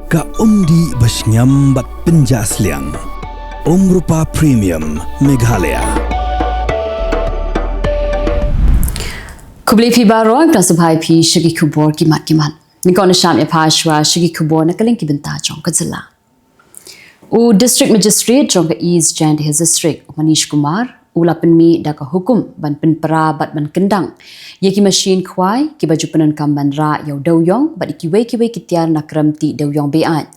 Ka umdi basnyam bat penjasliang. Rupa Premium Meghalaya. Kubli pi baro ang prasabhay pi shigi Khubor kimat. Nikon na syam ipashwa shigi Khubor na Kylleng kibenta jong ka Jylla. U District Magistrate jong ka East Jand his district Manish Kumar ula penmi da ka hukum ban penpera bat ban kendang. Ye ki machine khwai ki baju penan kam ban ra yau dau yong bat ki we kitiar na kramti dau yong be an.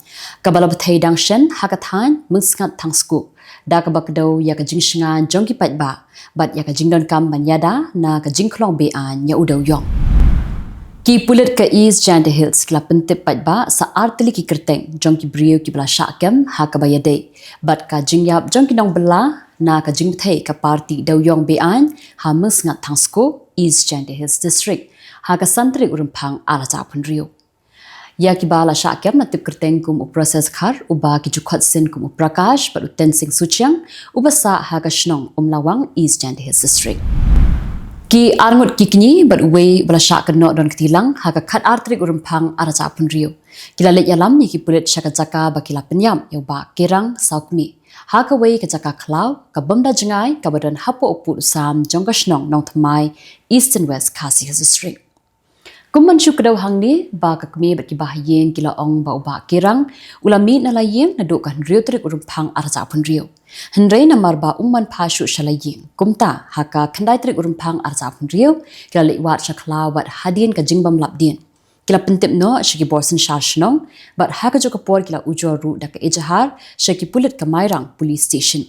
Kabala Pyrthei dang shen hakathan mungsngat thangsku. Da ka bakdo ya ka jingshingan jong ki pat ba bat ya ka jingdon kam ban yada na ka jingklong be an ya udau yong. Ki pulit ka East Jand Hills kla pentip pat ba sa artili ki kerteng jong ki brio ki bla syakam ha ka bayade bat ka jingyap jong ki nong bela na ka jingthei ka parti dau yong be an ha mungsngat thangsko East Jand Hills district ha ka santri Rymphang ala cha phun rio. Ya ki bala syakam na tip kerteng kum uproses khar uba ki jukhot sin kum uprakash pat uten sing suchiang ubasa ha ka shnong lawang East Jand Hills district. Ki arngut ki kini bat uwe bala syak no don ketilang ha ka khat artrik Rymphang ara cha phun rio. Kila let yalam ni ki pulit syaka jaka bakila penyam yo ba kerang saukmi. Ha ka wei ka jaka klau ka bomda jengai ka badan hapo uput sam jong ka shnong nong thamai East and West Khasi Hills district. Kumman syuk daw hang ni ba ka kmi bat ki bahayeng kila ong ba uba kerang ulami na layeng na do kan rio trik Rymphang ara cha phun rio. Hendrai na marba umman pashu shalaying kumta haka khandai trik Rymphang ara cha phun rio kila liwat shakla wat hadien ka jingbam labdien. Kila pentip no shiki borsin sharshno but haka jo kapor kila ujor ru da ka ejahar shiki pulit ka mairang police station.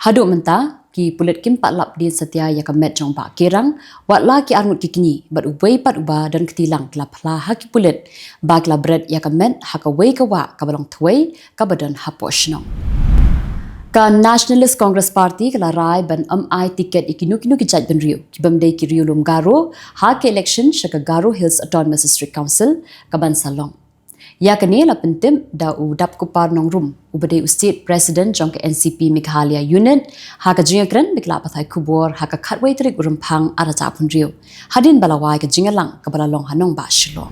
Hadu menta ki pulit kimpat labdien setia ya ka met jong ba kerang wat la ki arngut ki kini but uwei pat uba dan ketilang kila pla haki pulit ba kila bread ya ka met haka wei ka wa ka balong twei ka badan haposhno. Ka Nationalist Congress Party kala rai ban MI ticket ikinu ki jaj ban rio ki bamdei ki rio lum garo ha ke election shaka Garo Hills Autonomous District Council ka ban salong ya kane la pentim da u dap ko par nong rum ubade state president jong ka NCP Meghalaya unit ha ka jingakran bikla pathai Khubor ha ka khatwei trik Rymphang ara cha phun rio hadin balawai ka jingalang ka balalong hanong ba shilo.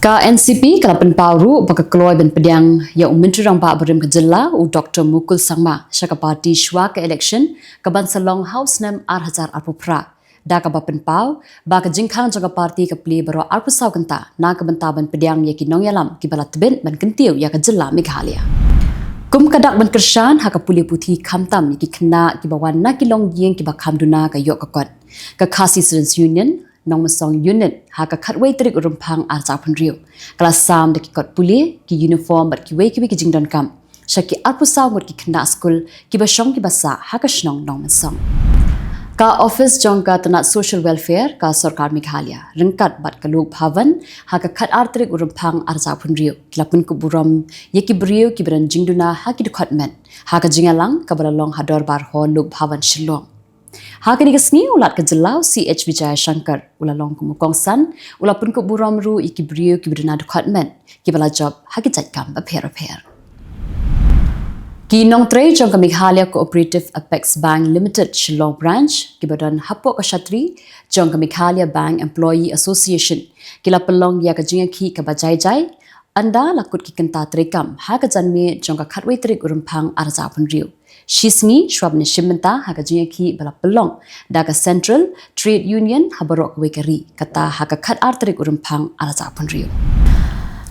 Ka NCP kalapan pauru baka kloy ben pediang ya menteri rang ba berim ka Jylla u Dr. Mukul Sangma syaka parti shwa ka election ka ban salong house nam 8000 arpopra da ka bapen pau ba ka jingkhang jaga parti ka pli baro arpusau kanta na ka banta ban pediang ya ki nong yalam ki balat ben ban kentiu ya ka Jylla Meghalaya. Kum kadak ban kershan ha ka puli puthi khamtam ki khna ki bawan na ki long yeng ki ba khamduna ka yok ka kot ka Khasi Students Union nong masong unit ha ka khatwei trik Rymphang ar cha phun rio kelas sam de ki kot puli ki uniform bat ki wei ki jingdon kam shaki arpusaw ngot ki khna school ki ba shong ki basa ha ka shnong nong masong ka office jong ka tanat social welfare ka sarkar Meghalaya ringkat bat ka lok bhavan ha ka khat ar trik Rymphang ar cha phun rio kilapun ku buram ye ki brio ki bran jingduna ha ki department ha ka jingalang ka balalong hador bar ho lok bhavan shillong. Hakani kasni ulat ka Jylla CH Vijay Shankar ulalong kumukong san ulapun ko buram ru ikibrio kibidana department kibala job haki jatkam apher. Ki nong trade jong ka Meghalaya Cooperative Apex Bank Limited Shillong branch kibadan hapo ka shatri jong ka Meghalaya Bank Employee Association kila pelong ya ka jinga ki ka bajai anda lakut ki kenta trekam ha ka janme jong ka khatwei trik Rymphang ar cha phun rio. Shismi shwab ni shimenta ha ka jinga ki bala pelong da ka Central Trade Union habarok wekari kata ha ka khat ar trik Rymphang ar cha phun rio.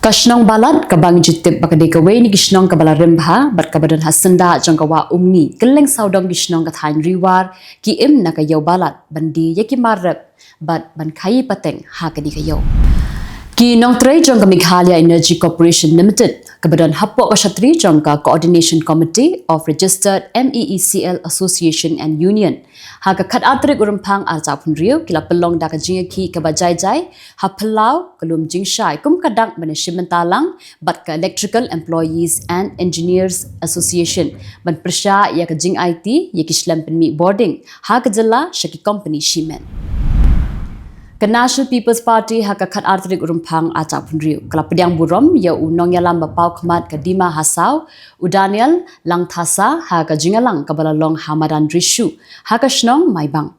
Kashnong balat ka bang jitip bakade ka wei ni kishnong ka bala rimbha bat ka badan hasanda jong ka wa umni Kylleng saudong kishnong ka thain riwar ki im na ka yaw balat bandi yaki marrep bat ban khai pateng ha ka di ka yaw. Ki nong tray jong ka Meghalaya Energy Corporation Limited kabadan hapo ka shatri jong ka Coordination Committee of Registered MEECL Association and Union ha ka khat atrik Rymphang ar cha phun rio kila pelong da ka jinga ki ka bajai ha phalau kalum jingshai kum kadang bane shimentalang bat ka Electrical Employees and Engineers Association ban persha ya ka jing IT ya ki shlam penmi boarding ha ka Jylla shaki company shimen. Ka National People's Party ha ka khat artrik Rymphang acha phun rio kala pediang burom ya u nong yalam ba pau khmat ka Dima Hasaw u Daniel Langthasa ha ka jingalang ka balalong Hamadan Rishu ha ka shnong maibang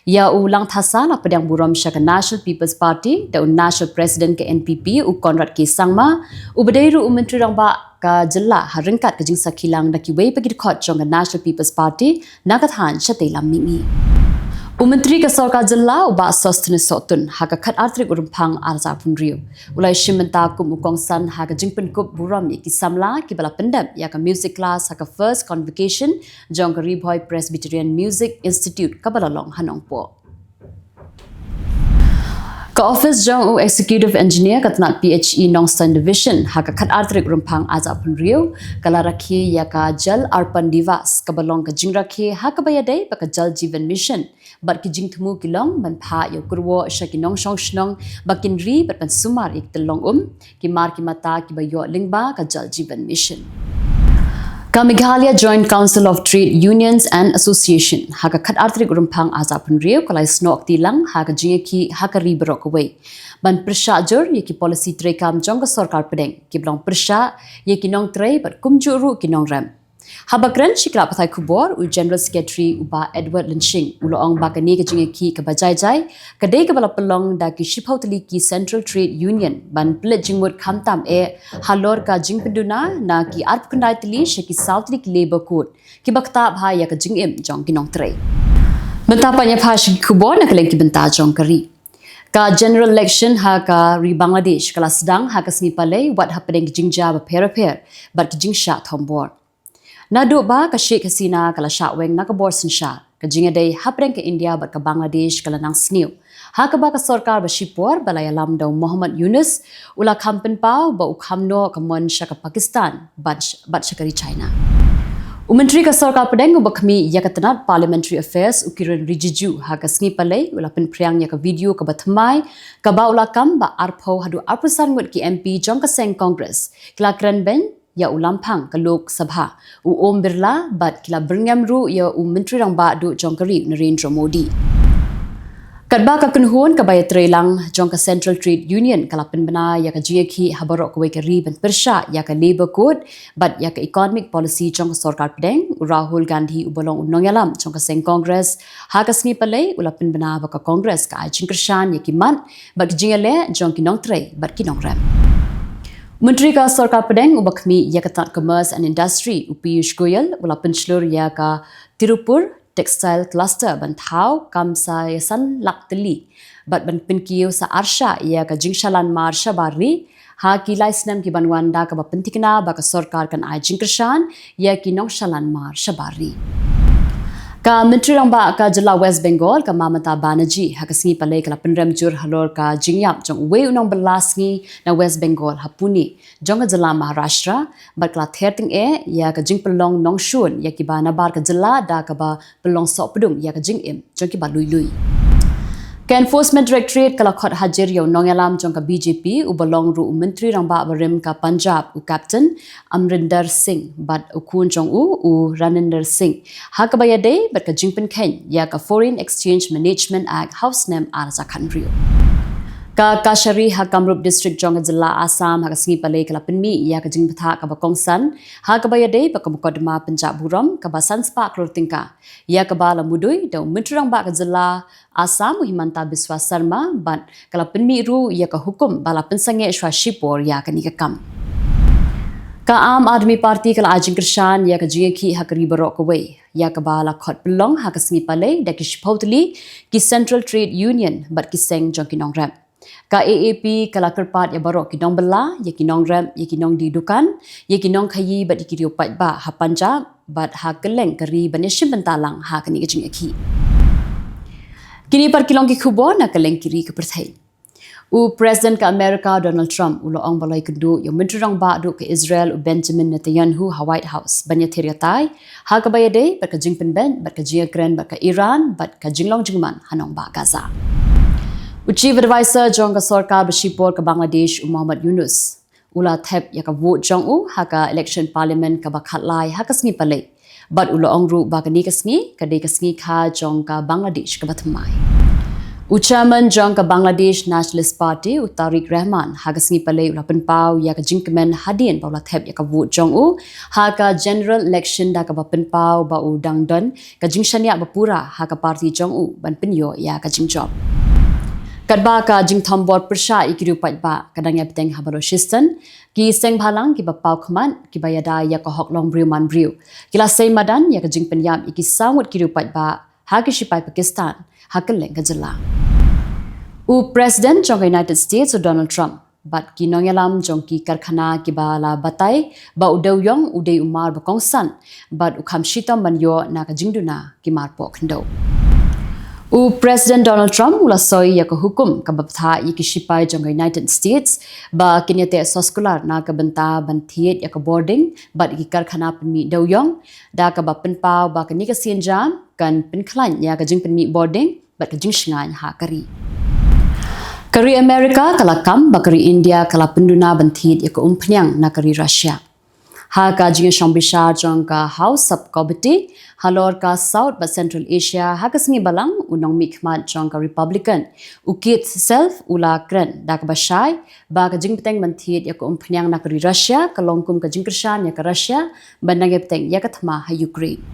Ya ulang thasa la pedang buram sya ke National People's Party da National President ke NPP u Konrad ke Sangma u bedairu u menteri rang ba ka Jylla harengkat ke jingsa Kylleng da ki wei pagi khot jong ke National People's Party nagathan syate lam mingi. Menteri Kesorka Jylla uba sostene sotun haka khat Tarik Rymphang arza punriu ulai shimenta kum ukongsan haka jingpen kup buram iki samla ki bala pendam ya ka music class haka first convocation jong ka Rymphang Presbyterian Music Institute ka bala long hanongpo ka office jong executive engineer katnat PHE Nongstan division haka khat Tarik Rymphang arza punriu kala rakhi ya ka jal arpan divas ka balong ka jingrakhi haka bayadai baka jal jivan mission bat ki jing thumu kilong ban pha yo kurwo shakinong shongshnong bakin ri bat ban sumar ik telong ki mar ki mata ki bayo lingba ka jal jivan mission ka Meghalaya Joint Council of Trade Unions and Association haka khat Tarik Rymphang azapun riu kalai snok tilang haka jingeki haka ri brok away ban persha jor ye ki policy trekam jong sarkar pedeng ki blong persha ye ki nong trei bat kumjuru ki nong ram Habakran shikla Pyrthei Khubor u General Secretary uba Edward Linshing uloong bakani ke jingeki ke bajai-jai kadai ke bala pelong da ki shiphautali ki Central Trade Union ban plet jingmut khamtam halor ka jingpenduna na ki arpkundai tali shaki South League Labor Code ki bakta bha ya ka jingim jong ki nong trei mentapanya pha shiki Khubor na keleng ki benta jong kari ka general election ha ka ri Bangladesh kala sedang ha ka sni palai wat happening ki jingja ba per but ki jingsha thombor Nadu ba ka Sheikh Hasina kala Shaweng na ka Borsen Shah ka jingadai hapreng ke India bat ka Bangladesh kala nang sniu ha ka ba ka sarkar ba shipor balaya lam daw Muhammad Yunus ula kampen pau ba ukhamno ka mon sha ka Pakistan bat shakari China Menteri ka sarkar pedeng ba khmi yakatanat Parliamentary Affairs ukiran Rijiju ha ka sni palai ula pen priang ya ka video ka bathmai ka ba ula kam ba arpho hadu arpusan ngut ki MP jong ka seng Congress kila kran ben ya ulampang ke Lok Sabha u Om Birla bat kila berngam ru ya menteri rang ba du jongkari Narendra Modi kadba ka kunhun ka bay trelang jong ka Central Trade Union kala penbena ya ka GK habarok ka wekari ban persha ya ka Labor Code bat ya ka Economic Policy jong ka sarkar pedeng Rahul Gandhi u bolong nongyalam jong ka seng Congress ha ka sni palai ula penbena ba ka Congress ka jingkrshan ya ki man bat jingale jong ki nong trei bat ki nong ram Menteri ka sarkar pedeng ubakmi ya katat commerce and industry Piyush Goyal ula penslur ya ka Tirupur textile cluster ban thau kamsa yasan lakteli bat ban pinkiu sa arsha ya ka jingshalan marsha barri ha ki laisnam ki banwanda ka bapentikna ba ka sarkar kan ai jingkrshan ya ki nongshalan marsha barri Ka Menteri rang ba ka Jylla West Bengal ka Mamata Banerjee ha ka singi palai ka penram jur halor ka jingyap jong we unong belasngi na West Bengal hapuni jong Jylla Maharashtra bat kla therting ya ka jingpelong nongshun ya ki ba nabar ka Jylla da ka ba pelong sopdum ya ka jingim jong ki ba lui Ka Enforcement Directorate kala khot hajer yo nongyalam jong ka BJP u balong ru Menteri rang ba barim ka Punjab u Captain Amrinder Singh bat ukun jong u Raninder Singh ha ka bayade bat ka jingpen khen ya ka Foreign Exchange Management Act house name arza khanrio ka Kashari ha Kamrup District jong Jylla Assam ha ka singi palai kala penmi ya ka jingpatha ka ba kongsan ha ka bayade ba ka mukodma Punjab buram ka ba sanspa klortingka ya ka ba la mudui daw Menteri rang ba ka Jylla Assam Himanta Biswa Sarma ban kala penmi ru ya ka hukum bala pensange shwa shipor ya ka nikakam ka Aam Aadmi Party kala ajing kershan ya ka jingeki ha kari barok away ya ka bala khot pelong ha ka singi palai da ki shiphautli ki Central Trade Union bat ki seng jong ki nong ram ka AAP kala kerpat ya barok ki nong bela ya ki nong ram ya ki nong di dukan ya ki nong khayi bat ki riopat ba ha Punjab bat ha Kylleng kari baneshim bentalang ha ka ni jingeki Kini par kilong ki Khubor na Kylleng kiri ke Pyrthei. U President ka Amerika Donald Trump ulo ang balai kedu yung menterang ba du ke Israel u Benjamin Netanyahu ha White House banya teriatai ha ka bayade bat ka jingpen ben bat ka jiakren bat ka Iran bat ka jinglong jingman hanong ba Gaza. U Chief Advisor jong ka sarkar bashipor ka Bangladesh u Muhammad Yunus ula thep ya ka vote jong u ha ka election parliament ka bakhatlai ha ka sngi palai bat ulo ang ru ba ka ni ka sngi kha jong ka Bangladesh ka bathmai Chairman jong ka Bangladesh Nationalist Party Tarik Rahman hagasngi palay ula penpau ya ka jingkemen hadin baula thep ya ka vote jong ha ka general election da ka ba penpau ba udang don ka jingshania bapura ha ka party jong ban penyo ya ka jingjob. Kadba ka jing thambor persha ikiru patba kadang ya peteng habalo shisten ki seng bhalang ki bapau khman ki bayada ya ka hoklong briu man briu kila sei madan ya ka jing penyam iki samut kiru patba ha ki shipai Pakistan ha Kylleng ka Jylla. President jong United States Donald Trump bat ki nongyalam jong ki karkhana ki bala batai ba udawyong udai umar ba kongsan bat ukham shitam banyo na ka jingduna ki marpo khndo. President Donald Trump ula soi ya ka hukum ka babtha iki shipai jong United States ba kinyate soskular na ka benta banthiet ya ka boarding bat iki karkhana penmi dawyong da ka ba penpau ba ka ni ka sienjam kan penklan ya ka jing penmi boarding bat ka jing shingan ha kari. Kari Amerika kala kam ba kari India kala penduna banthit ya ka umpnyang na kari Russia. Ha ka jing shambisha jong ka House Subcommittee halor ka South ba Central Asia ha ka singi balang unong mikmat jong ka Republican ukit self ula kren dak ba shai ba ka jing peteng banthit ya ka umpnyang na kari Russia kalongkum ka jing krishan ya ka Russia banang ya peteng ya ka thma ha Ukraine.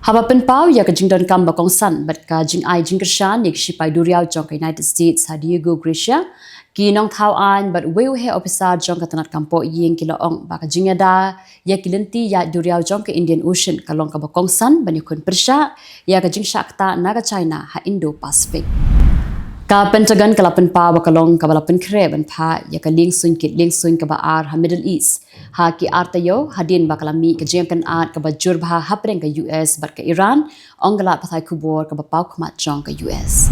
Haba penpau ya ka jingdon kam ba kongsan bat ka jing ai jing krishan ya shipai duriau jong ka United States ha Diego Gracia ki nong thau an but we he officer jong ka tanat kampo yeng kilo ong ba ka jingada ya kilenti ya duriau jong ka Indian Ocean kalong ka ba kongsan bani kun persha ya ka jing shakta na ka China ha Indo Pacific. Ka Pentagon kala penpau ba kalong ka bala penkre ban pha ya ka ling sun ka ba ar ha Middle East ha ki artayo hadin ba kalami ka jeng kan at ka ba jurba hapren ka US bat ka Iran onggala pathai Khubor ka ba pau khmat jong ka US.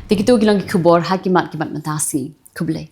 Tikitu gilang ki Khubor hakimat kimat mentasi kublai.